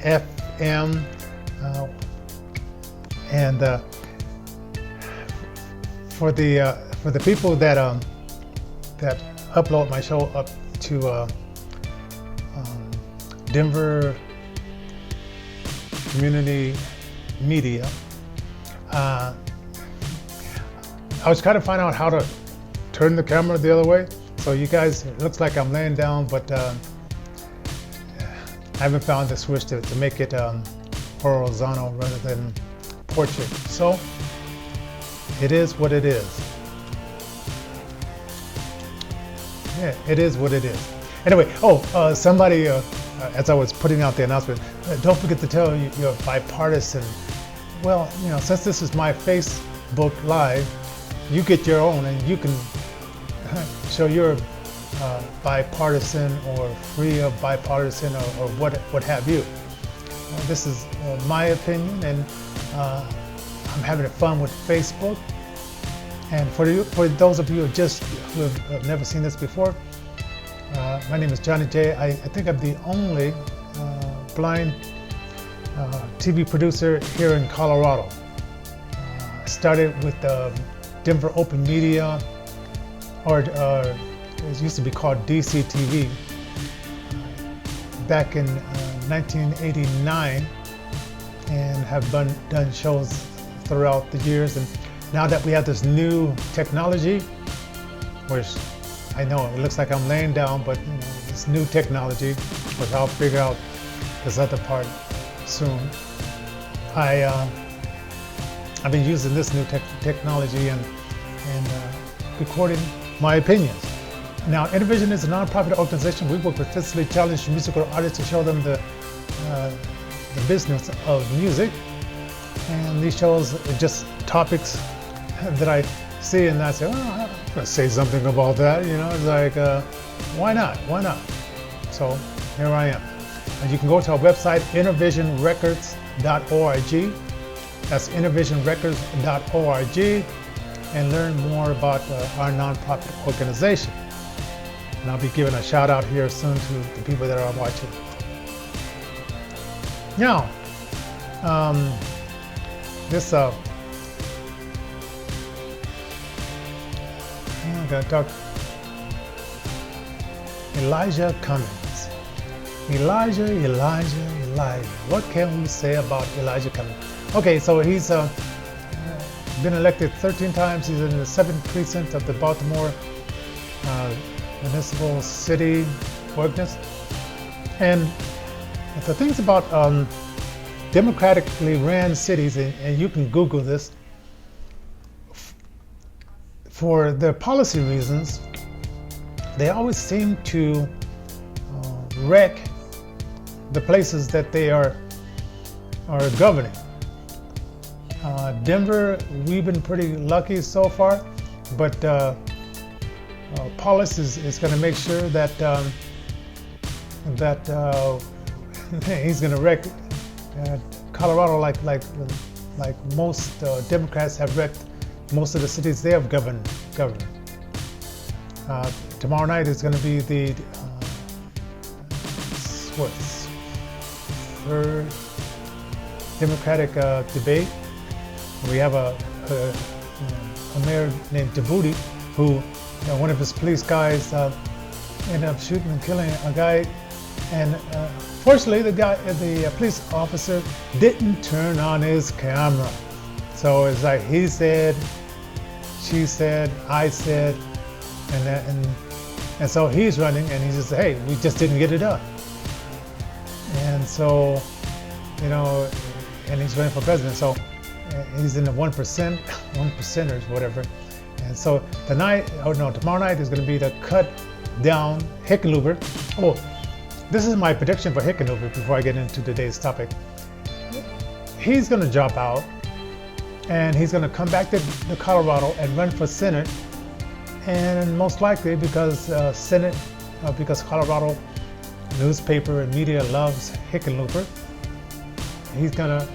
FM, and for the people that upload my show up to Denver Community Media, I was trying to find out how to turn the camera the other way. So you guys, it looks like I'm laying down, but I haven't found the switch to make it horizontal rather than portrait. So it is what it is. Yeah, it is what it is. Anyway, somebody, as I was putting out the announcement, don't forget to tell you're bipartisan. Well, since this is my Facebook Live, you get your own, and you can show your bipartisan or free of bipartisan or what have you. This is my opinion, and I'm having fun with Facebook. And for those of you who have never seen this before, my name is Johnny J. I think I'm the only blind TV producer here in Colorado. I started with Denver Open Media, or it used to be called DCTV, back in 1989, and have done shows throughout the years. And now that we have this new technology, which I know it looks like I'm laying down, but this new technology, which I'll figure out this other part soon. I've been using this new technology and recording my opinions. Now, Intervision is a non-profit organization. We work with physically challenged musical artists to show them the business of music. And these shows are just topics that I see, and I say, I'm gonna say something about that. It's like, why not? Why not? So here I am. And you can go to our website, intervisionrecords.org. That's intervisionrecords.org, and learn more about our nonprofit organization. And I'll be giving a shout out here soon to the people that are watching. Now, I'm going to talk Elijah Cummings. Elijah. What can we say about Elijah Cummings? Okay, so he's been elected 13 times. He's in the 7th precinct of the Baltimore Municipal City Ordinance. And the things about democratically ran cities, and you can Google this, for their policy reasons, they always seem to wreck the places that they are governing. Denver, we've been pretty lucky so far, but Paulus is going to make sure that he's going to wreck Colorado like most Democrats have wrecked most of the cities they have governed. Tomorrow night is going to be the third Democratic debate. We have a mayor named Debuti, who one of his police guys ended up shooting and killing a guy, and fortunately the police officer didn't turn on his camera. So it's like he said, she said, I said, and so he's running, and he just said, hey, we just didn't get it done. And so, and he's running for president. So he's in the 1%ers, whatever. And so tomorrow night is going to be the cut down Hickenlooper. Oh, this is my prediction for Hickenlooper before I get into today's topic. He's going to drop out, and he's going to come back to Colorado and run for Senate. And most likely because because Colorado newspaper and media loves Hickenlooper, he's gonna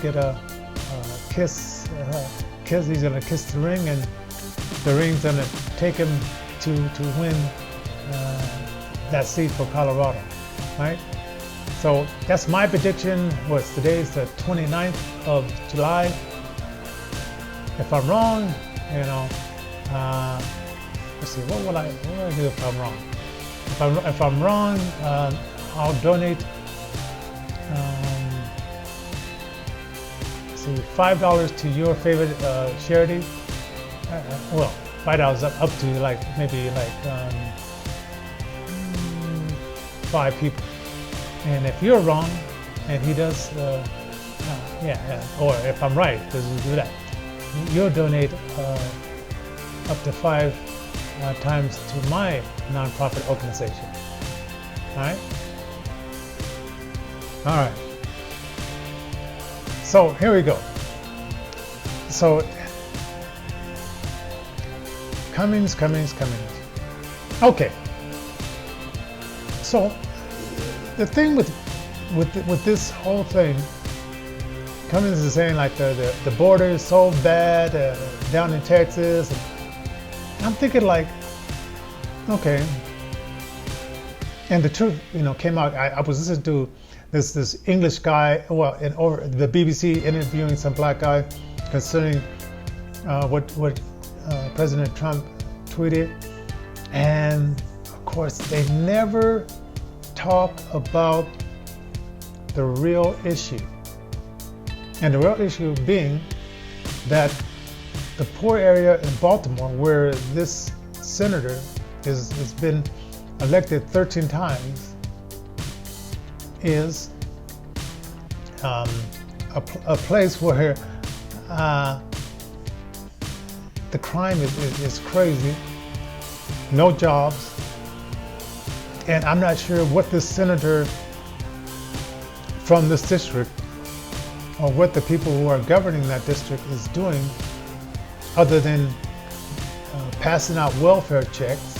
get a kiss. He's gonna kiss the ring, and the ring's gonna take him to win that seat for Colorado, right? So that's my prediction. Today's the 29th of July. If I'm wrong, let's see, what will I do if I'm wrong? If I'm wrong, I'll donate $5 to your favorite charity. Well, $5 up to maybe 5 people. And if you're wrong, and he does, or if I'm right, doesn't do that, you'll donate up to 5 times to my nonprofit organization. All right? All right. So here we go. So Cummings. Okay. So the thing with this whole thing, Cummings is saying the border is so bad down in Texas. And I'm thinking okay. And the truth, came out. I was listening to this English guy, over the BBC interviewing some black guy concerning what President Trump tweeted, and of course they never talk about the real issue. And the real issue being that the poor area in Baltimore, where this senator has been elected 13 times, is a place where the crime is crazy, no jobs, and I'm not sure what this senator from this district or what the people who are governing that district is doing other than passing out welfare checks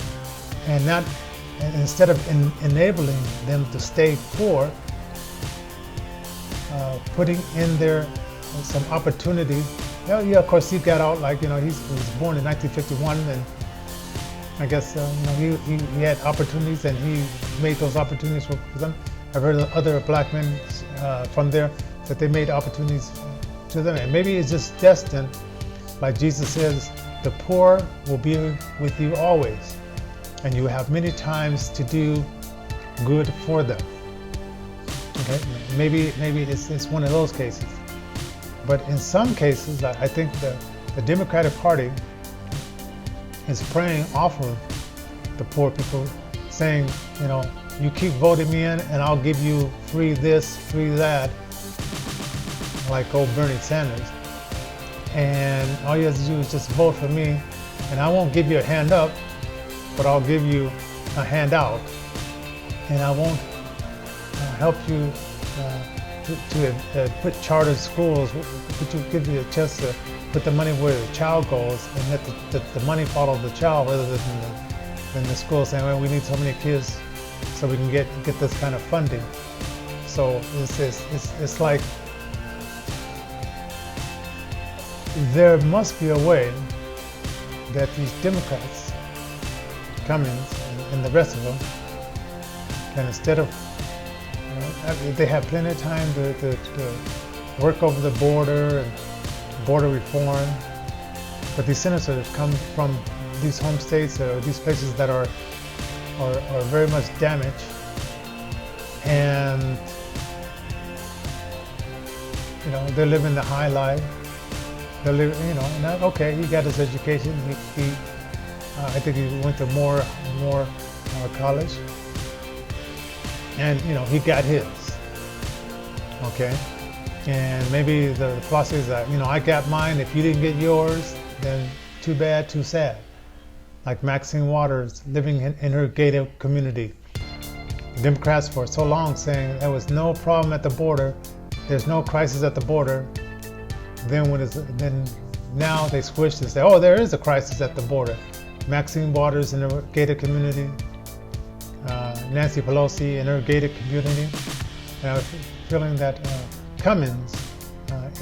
and instead of enabling them to stay poor, putting in there some opportunities. Yeah, of course he got out he was born in 1951, and I guess he had opportunities and he made those opportunities for them. I've heard of other black men from there that they made opportunities to them, and maybe it's just destined, like Jesus says, the poor will be with you always, and you have many times to do good for them. Okay, maybe it's one of those cases, but in some cases, I think the Democratic Party is preying off of the poor people, saying, you keep voting me in, and I'll give you free this, free that, like old Bernie Sanders. And all you have to do is just vote for me, and I won't give you a hand up, but I'll give you a handout, and I won't help you to put charter schools, give you a chance to put the money where the child goes, and let the money follow the child rather than the school saying, well, we need so many kids so we can get this kind of funding. So it's like there must be a way that these Democrats, Cummings and the rest of them, can, instead of they have plenty of time to work over the border and border reform, but these senators come from these home states or these places that are very much damaged, and they're living the high life. They're living, okay, he got his education. He I think he went to more college, and he got his. Okay, and maybe the philosophy is that I got mine. If you didn't get yours, then too bad, too sad. Like Maxine Waters living in her gated community. The Democrats for so long saying there was no problem at the border, there's no crisis at the border. Then now they switched and say, oh, there is a crisis at the border. Maxine Waters in her gated community, Nancy Pelosi in her gated community. And I was feeling that Cummings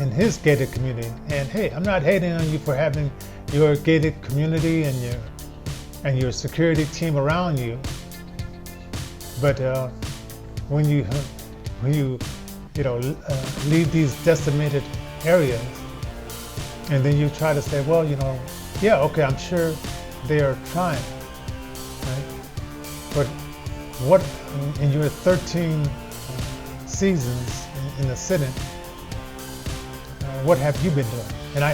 in his gated community. And hey, I'm not hating on you for having your gated community and your security team around you, but when when leave these decimated areas, and then you try to say, well, yeah, okay, I'm sure they are trying, right? But what in your 13 seasons in the Senate, what have you been doing? And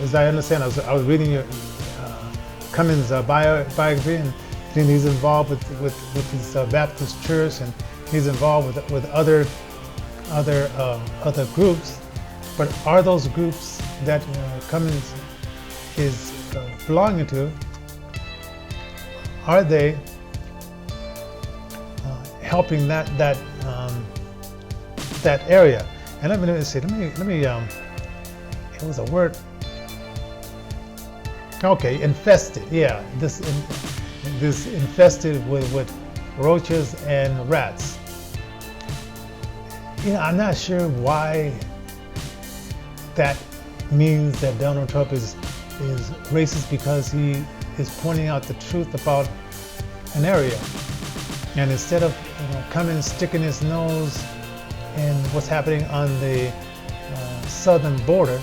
as I understand, I was reading your Cummings biography, and then he's involved with his Baptist church, and he's involved with other groups. But are those groups that Cummings is belonging to, are they helping that area? And let me see. Let me. It was a word. Okay, infested. Yeah, this infested with roaches and rats. I'm not sure why that means that Donald Trump is racist, because he is pointing out the truth about an area, and instead of coming and sticking his nose in what's happening on the southern border,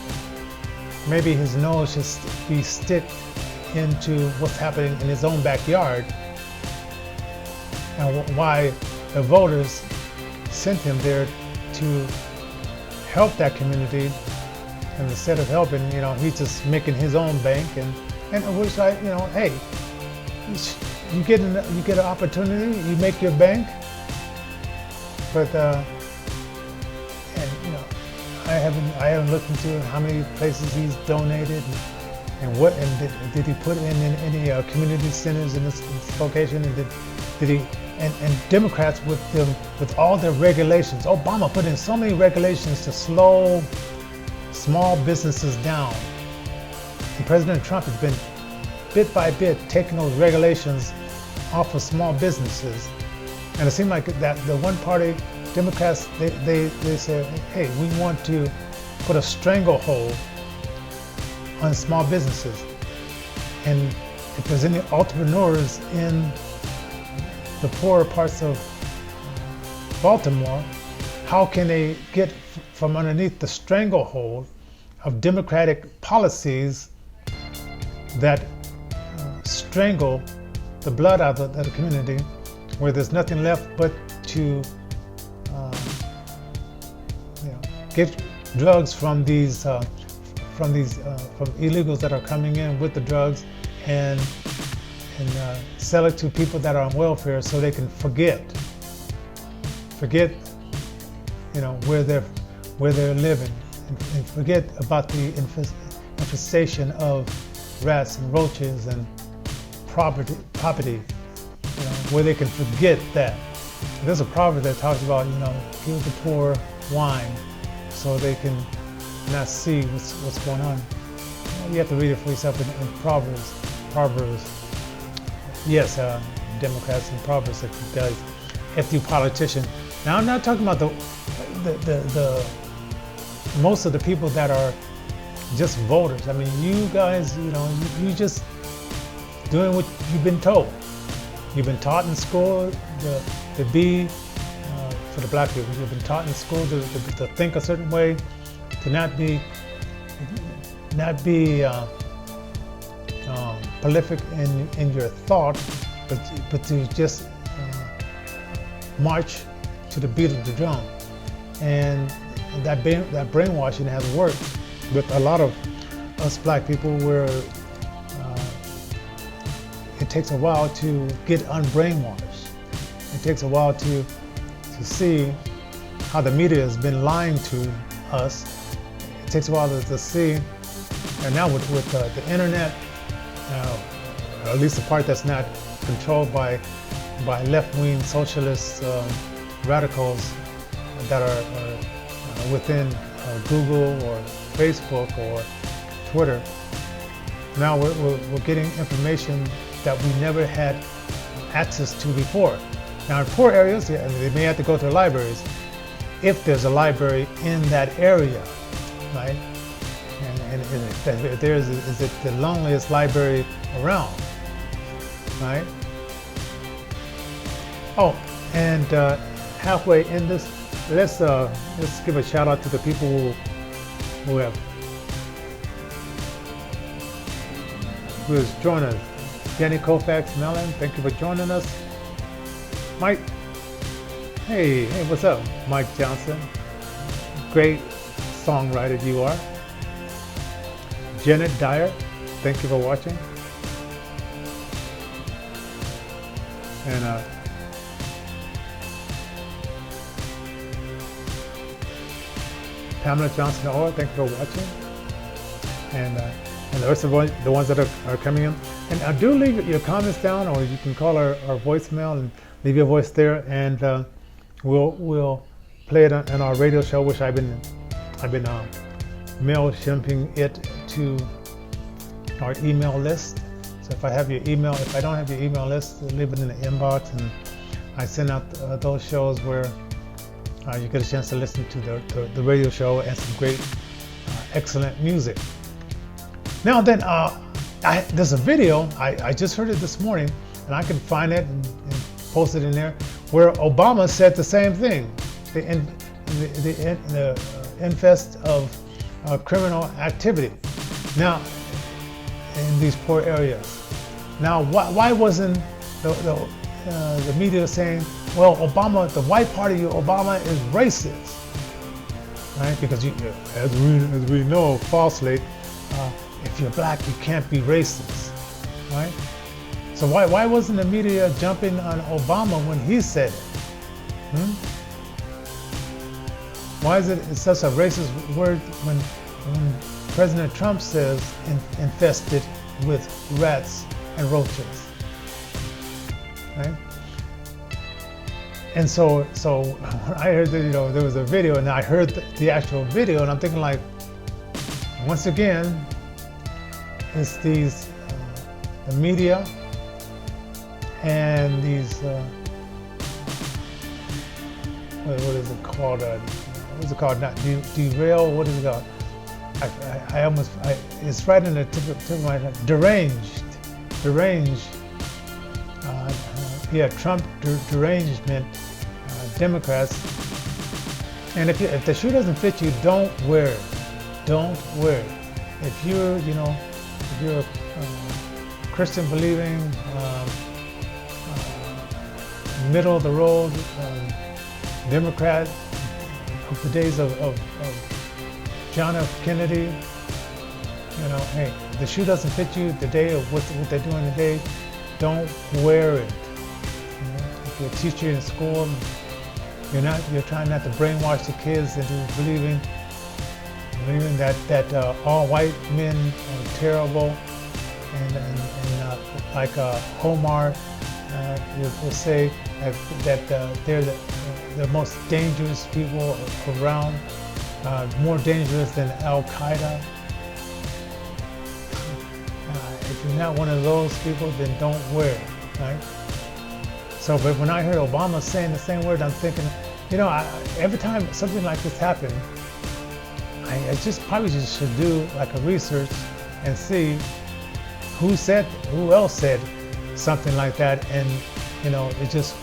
maybe his nose should be sticked into what's happening in his own backyard, and why the voters sent him there to help that community. And instead of helping, he's just making his own bank, and I wish hey, you get an opportunity, you make your bank, but I haven't looked into how many places he's donated, and what, and did he put in any community centers in this location, and did he and Democrats with all their regulations. Obama put in so many regulations to slow small businesses down. And President Trump has been bit by bit taking those regulations off of small businesses. And it seemed like that the one party Democrats, they said, hey, we want to put a stranglehold on small businesses. And if there's any entrepreneurs in the poorer parts of Baltimore, how can they get from underneath the stranglehold of Democratic policies that strangle the blood out of the community, where there's nothing left but to get drugs from illegals that are coming in with the drugs, and sell it to people that are on welfare, so they can forget where they're living, and forget about the infestation of rats and roaches and property, where they can forget that. There's a proverb that talks about, give the poor wine so they can not see what's going on. You have to read it for yourself in Proverbs. Yes, Democrats and Proverbs, if he does, FD politician. Now, I'm not talking about the most of the people that are just voters. I mean, you guys, you just doing what you've been told. You've been taught in school to be, for the black people, you've been taught in school to think a certain way, to not be prolific in your thought, but to just march to the beat of the drum. And that brainwashing has worked with a lot of us black people, where it takes a while to get unbrainwashed. It takes a while to see how the media has been lying to us. It takes a while to see, and now with the internet, or at least the part that's not controlled by left-wing socialist radicals that are within Google or Facebook or Twitter. Now we're getting information that we never had access to before. Now in poor areas, they may have to go to libraries, if there's a library in that area, right? And if there's, is it the loneliest library around, right? Oh, and halfway in this let's give a shout out to the people who have who has joined us. Jenny Koufax Mellon, thank you for joining us. Mike, hey, what's up? Mike Johnson, great songwriter you are. Janet Dyer, thank you for watching. And Pamela Johnson Orr, thank you for watching. And the rest of the ones that are coming in. And do leave your comments down, or you can call our voicemail and leave your voice there, and we'll play it in our radio show, which I've been MailChimping it to our email list. So if I have your email, if I don't have your email list, leave it in the inbox, and I send out those shows where you get a chance to listen to the radio show and some great, excellent music. Now then, there's a video, I just heard it this morning, and I can find it and post it in there, where Obama said the same thing. The infest of criminal activity now in these poor areas. Now, why wasn't the media saying, well, Obama, the white party of Obama is racist, right? Because as we know falsely, if you're black, you can't be racist, right? So why wasn't the media jumping on Obama when he said it? Why is it such a racist word when President Trump says infested with rats and roaches, right? And so when I heard that, there was a video, and I heard the actual video, and I'm thinking, like, once again, it's these the media and these what is it called? What's it called? Not derail. What is it called? It's right in the tip of my tongue. Deranged. Trump derangement. Democrats. And if the shoe doesn't fit you, don't wear it. Don't wear it. If you're a Christian believing, middle of the road Democrat of the days of John F. Kennedy, hey, the shoe doesn't fit you the day of what they're doing today, don't wear it. If you're a teacher in school, you're trying not to brainwash the kids into believing that all white men are terrible, and like Omar will say that they're the most dangerous people around, more dangerous than Al Qaeda. If you're not one of those people, then don't wear it, right? So, but when I heard Obama saying the same word, I'm thinking, every time something like this happens, I probably should do like a research and see who else said something like that, and it just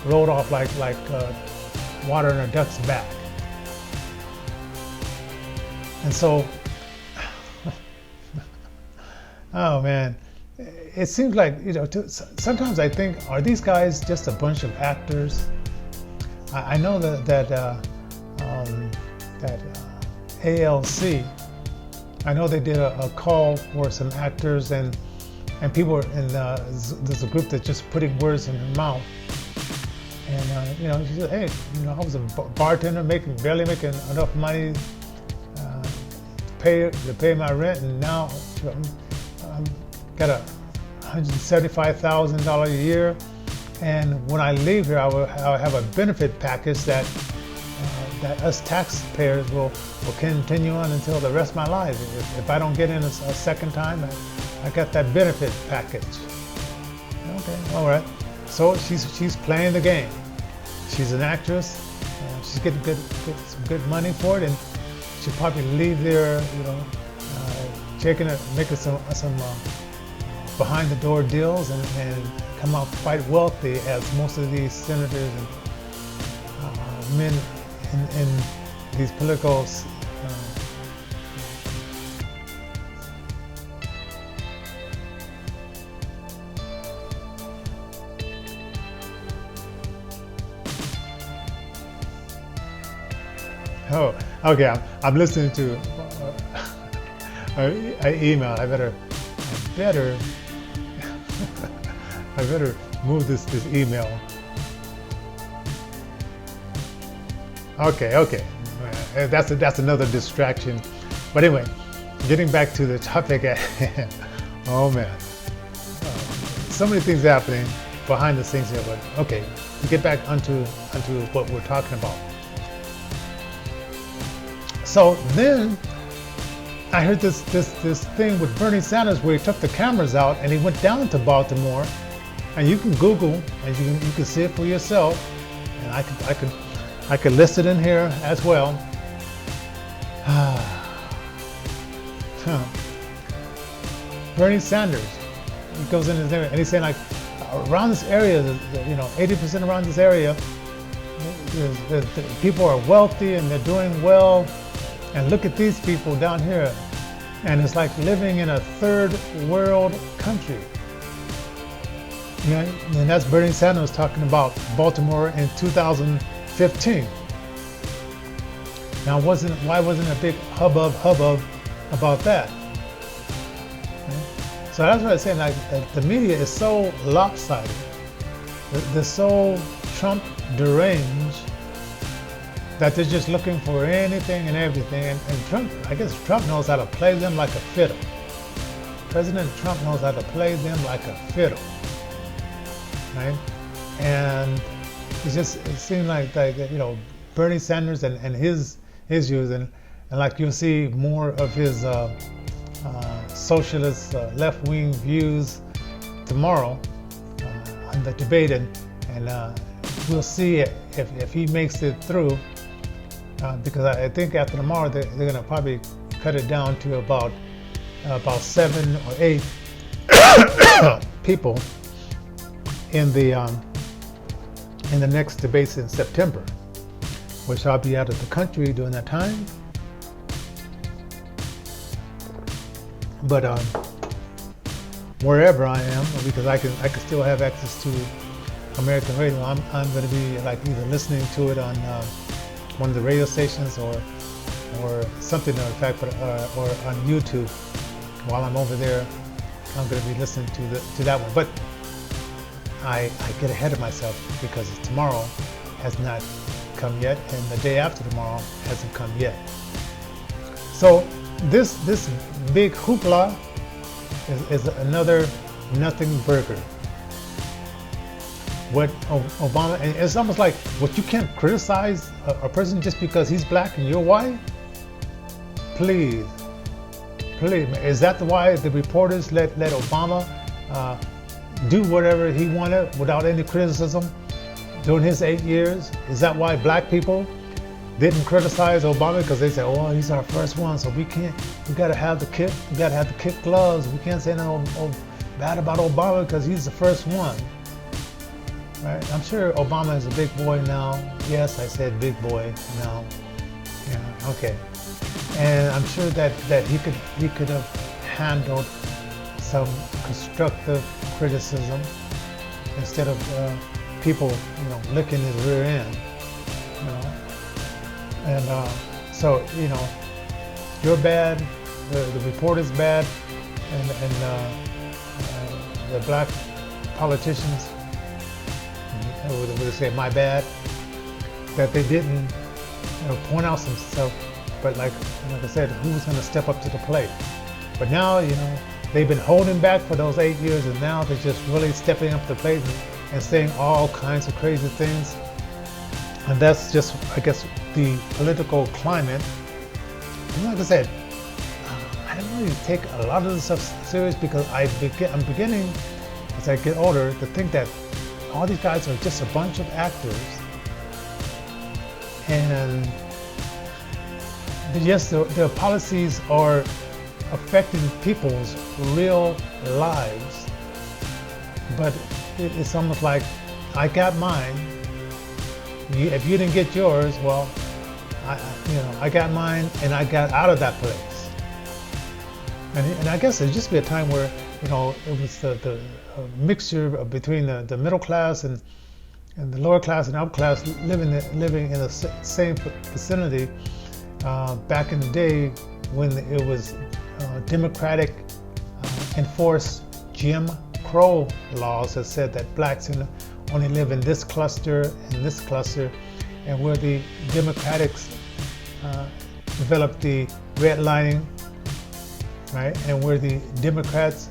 rolled off like water in a duck's back. And so, oh man, it seems like sometimes I think, are these guys just a bunch of actors? I know that ALC, I know they did a call for some actors and people, and there's a group that's just putting words in her mouth. And she said, hey, I was a bartender barely making enough money to pay my rent, and now I'm got a $175,000 a year, and when I leave here, I'll have a benefit package that us taxpayers will continue on until the rest of my life. If I don't get in a second time, I got that benefit package. Okay, all right. So she's playing the game. She's an actress. She's getting some good money for it, and she'll probably leave there, making some behind the door deals and come out quite wealthy, as most of these senators and men in these political oh, okay. I'm listening to an email. I better I better move this email. Okay. That's another distraction. But anyway, getting back to the topic at hand. Oh man, so many things happening behind the scenes here. But okay, to get back onto what we're talking about. So then I heard this thing with Bernie Sanders where he took the cameras out and he went down to Baltimore, and you can Google and you can see it for yourself, and I could list it in here as well. Bernie Sanders, he goes in his area and he's saying like around this area, 80% around this area, people are wealthy and they're doing well. And look at these people down here, and it's like living in a third world country. And that's Bernie Sanders talking about Baltimore in 2015. Now, why wasn't a big hubbub about that? So that's what I'm saying. Like the media is so lopsided, they're so Trump deranged, that they're just looking for anything and everything. And Trump, I guess Trump knows how to play them like a fiddle. President Trump knows how to play them like a fiddle, right? And it seems like Bernie Sanders and his views, and like you'll see more of his socialist left-wing views tomorrow on the debate, and we'll see if he makes it through. Because I think after tomorrow they're going to probably cut it down to about 7 or 8 people in the next debates in September, which I'll be out of the country during that time. But wherever I am, because I can still have access to American radio, I'm going to be like either listening to it on one of the radio stations or something to that effect, or on YouTube. While I'm over there, I'm going to be listening to that one. But I get ahead of myself because tomorrow has not come yet, and the day after tomorrow hasn't come yet. So this big hoopla is another nothing burger. What Obama, and it's almost like what you can't criticize a person just because he's black and you're white. Please, is that why the reporters let Obama do whatever he wanted without any criticism during his 8 years? Is that why black people didn't criticize Obama? Because they said, oh, he's our first one, so we got to have the kid gloves. We can't say no bad about Obama because he's the first one. Right? I'm sure Obama is a big boy now. Yes, I said big boy now. Yeah, okay. And I'm sure that he could have handled some constructive criticism instead of people, licking his rear end. And so you're bad, the reporter's bad, and the black politicians would say my bad that they didn't point out some stuff, but like I said, who's going to step up to the plate? But now they've been holding back for those 8 years, and now they're just really stepping up to the plate and saying all kinds of crazy things. And that's just, I guess, the political climate. And like I said, I don't really take a lot of this stuff serious because I'm beginning, as I get older, to think that all these guys are just a bunch of actors. And yes, their policies are affecting people's real lives, but it's almost like I got mine. If you didn't get yours, well, I got mine, and I got out of that place. And I guess there used to be a time where, it was the mixture between the middle class and the lower class and upper class living in the same vicinity back in the day when it was Democratic enforced Jim Crow laws that said that blacks only live in this cluster and this cluster, and where the Democrats developed the redlining, right, and where the Democrats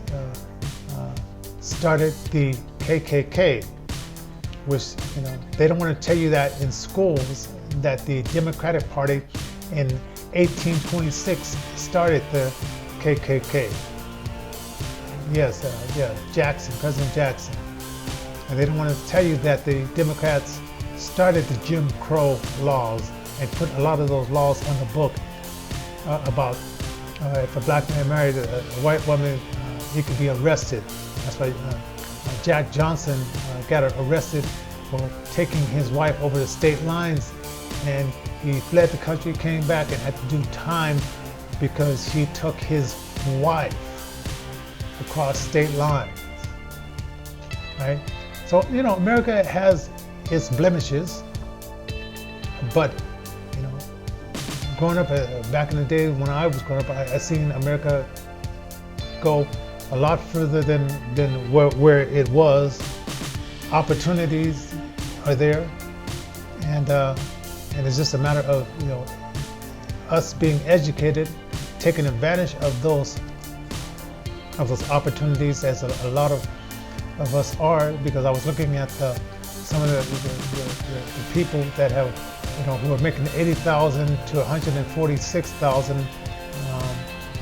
started the KKK, which they don't want to tell you that in schools that the Democratic Party in 1826 started the KKK. Yes, President Jackson. And they don't want to tell you that the Democrats started the Jim Crow laws and put a lot of those laws on the book about if a black man married a white woman, he could be arrested. That's why Jack Johnson got arrested for taking his wife over the state lines, and he fled the country, came back, and had to do time because he took his wife across state lines, right? So, America has its blemishes, but, growing up back in the day when I was growing up, I seen America go a lot further than where it was. Opportunities are there, and it's just a matter of, us being educated, taking advantage of those opportunities, as a lot of us are, because I was looking at some of the people that have, who are making 80,000 to 146,000,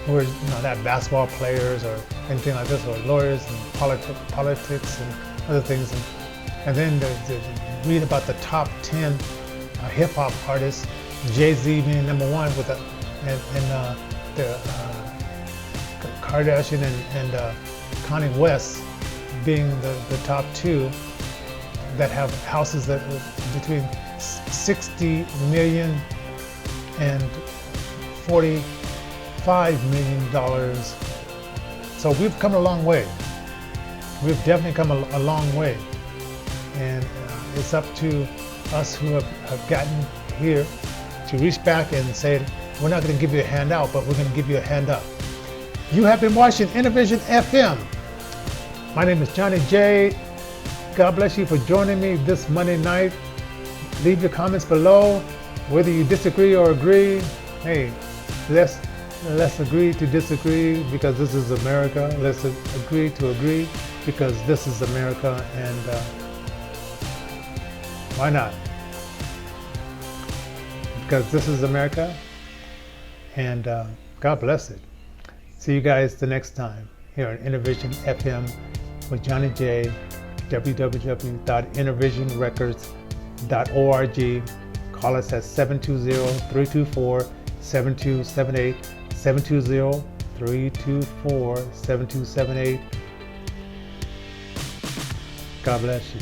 who are not basketball players or anything like this, or lawyers and politics and other things, and then to read about the top 10 hip hop artists, Jay-Z being number one with the Kardashian and Kanye West being the top two that have houses that between $60 million and $45 million. So we've come a long way. We've definitely come a long way, and it's up to us who have gotten here to reach back and say, we're not going to give you a handout, but we're going to give you a hand up. You have been watching Intervision FM. My name is Johnny J. God bless you for joining me this Monday night. Leave your comments below, whether you disagree or agree. Hey, let's agree to disagree, because this is America. Let's agree to agree, because this is America, and why not? Because this is America, and God bless it. See you guys the next time here on Intervision FM with Johnny J. www.intervisionrecords.org. Call us at 720-324-7278, 720-324-7278. God bless you.